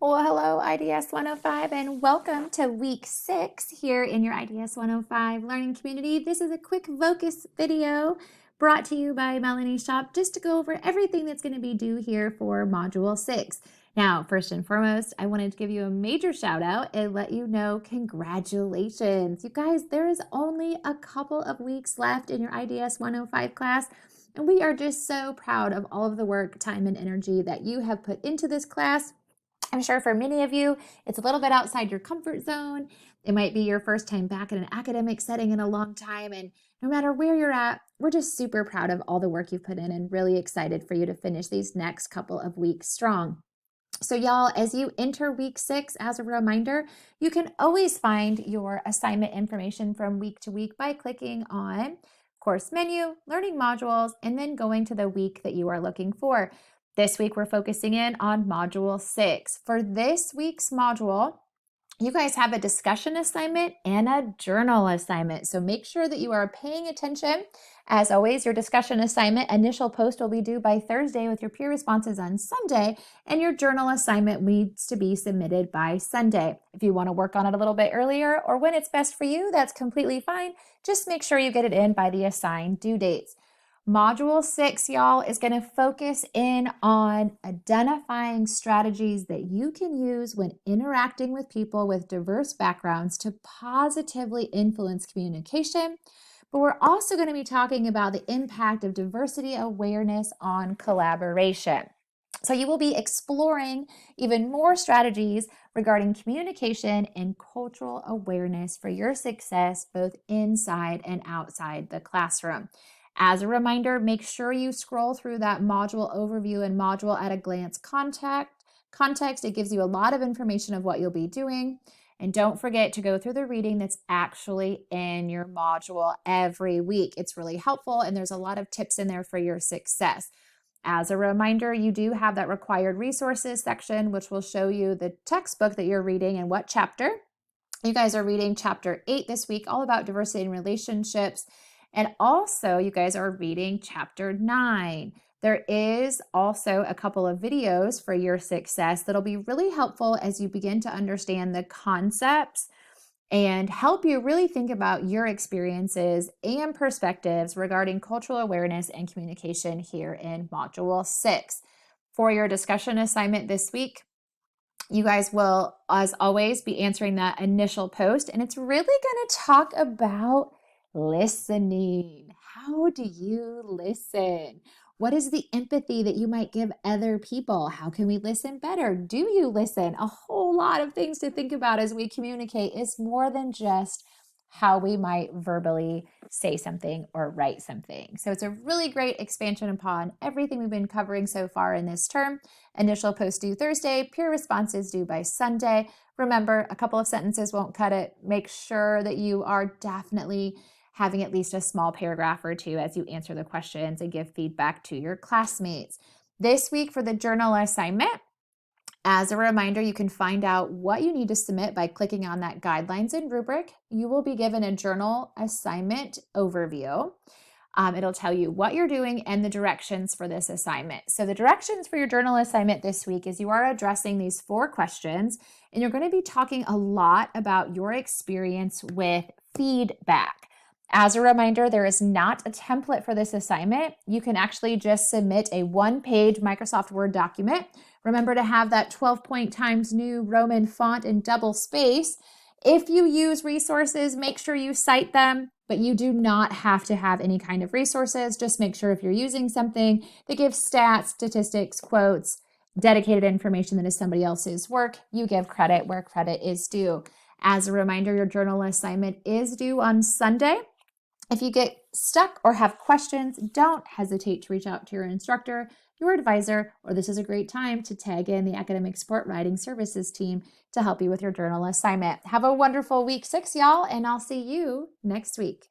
Well, hello, IDS 105, and welcome to week 6 here in your IDS 105 learning community. This is a quick focus video brought to you by Melanie Shop just to go over everything that's going to be due here for Module 6. Now, first and foremost, I wanted to give you a major shout out and let you know congratulations. You guys, there is only a couple of weeks left in your IDS 105 class. And we are just so proud of all of the work, time, and energy that you have put into this class. I'm sure for many of you, it's a little bit outside your comfort zone. It might be your first time back in an academic setting in a long time. And no matter where you're at, we're just super proud of all the work you've put in and really excited for you to finish these next couple of weeks strong. So y'all, as you enter week 6, as a reminder, you can always find your assignment information from week to week by clicking on course menu, learning modules, and then going to the week that you are looking for. This week, we're focusing in on Module 6. For this week's module, you guys have a discussion assignment and a journal assignment. So make sure that you are paying attention. As always, your discussion assignment initial post will be due by Thursday with your peer responses on Sunday, and your journal assignment needs to be submitted by Sunday. If you want to work on it a little bit earlier or when it's best for you, that's completely fine. Just make sure you get it in by the assigned due dates. Module 6, y'all, is going to focus in on identifying strategies that you can use when interacting with people with diverse backgrounds to positively influence communication. But we're also going to be talking about the impact of diversity awareness on collaboration. So you will be exploring even more strategies regarding communication and cultural awareness for your success both inside and outside the classroom. As a reminder, make sure you scroll through that module overview and module at a glance context. It gives you a lot of information of what you'll be doing. And don't forget to go through the reading that's actually in your module every week. It's really helpful, and there's a lot of tips in there for your success. As a reminder, you do have that required resources section, which will show you the textbook that you're reading and what chapter. You guys are reading chapter 8 this week, all about diversity in relationships. And also, you guys are reading chapter 9. There is also a couple of videos for your success that'll be really helpful as you begin to understand the concepts and help you really think about your experiences and perspectives regarding cultural awareness and communication here in Module 6. For your discussion assignment this week, you guys will, as always, be answering that initial post, and it's really going to talk about listening. How do you listen? What is the empathy that you might give other people? How can we listen better? Do you listen? A whole lot of things to think about as we communicate. It's more than just how we might verbally say something or write something. So it's a really great expansion upon everything we've been covering so far in this term. Initial post due Thursday, peer responses due by Sunday. Remember, a couple of sentences won't cut it. Make sure that you are definitely having at least a small paragraph or two as you answer the questions and give feedback to your classmates. This week for the journal assignment, as a reminder, you can find out what you need to submit by clicking on that guidelines and rubric. You will be given a journal assignment overview. It'll tell you what you're doing and the directions for this assignment. So the directions for your journal assignment this week is you are addressing these 4 questions, and you're going to be talking a lot about your experience with feedback. As a reminder, there is not a template for this assignment. You can actually just submit a 1-page Microsoft Word document. Remember to have that 12-point Times New Roman font and double space. If you use resources, make sure you cite them, but you do not have to have any kind of resources. Just make sure if you're using something that gives stats, statistics, quotes, dedicated information that is somebody else's work, you give credit where credit is due. As a reminder, your journal assignment is due on Sunday. If you get stuck or have questions, don't hesitate to reach out to your instructor, your advisor, or this is a great time to tag in the Academic Support Writing Services team to help you with your journal assignment. Have a wonderful week 6, y'all, and I'll see you next week.